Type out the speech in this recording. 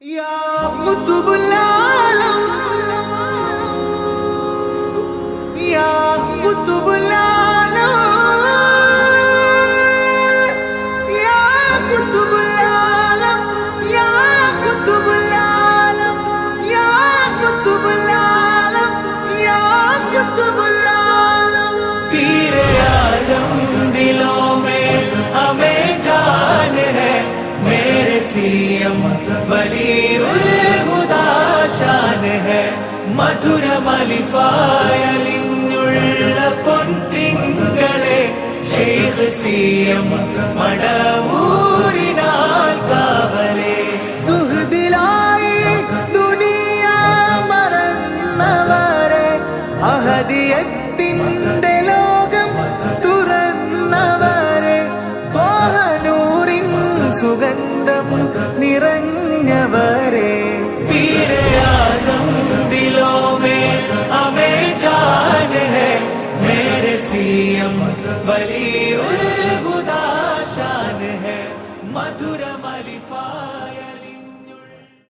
या कुतुबुल आलम या कुतुबुल आलम या कुतुबुल आलम या कुतुबुल आलम या कुतुबुल आलम या कुतुबुल आलम। पीरे आज़म दिलों में हमें जान है, मेरे सीएम വലിയുൽ ശാൻ ഹെ। മധുരമലിഫായലിഞ്ഞുള്ള പൊൻതിങ്കളെ ശൈഖ് സിഎം മടവൂരിനാൽ കാവലേ। സുഹൃദിലായി ദുനിയ മറന്നവരെ, അഹദിയത്തിന്റെ ലോകം തുറന്നവരെ, ത്വാഹനൂറിൻ സുഗന്ധം നിറഞ്ഞവരെ, पीरे आज़म दिलों में हमें जान है, मेरे सीएम वलीउल हुदा शान है। मधुरमलिफायल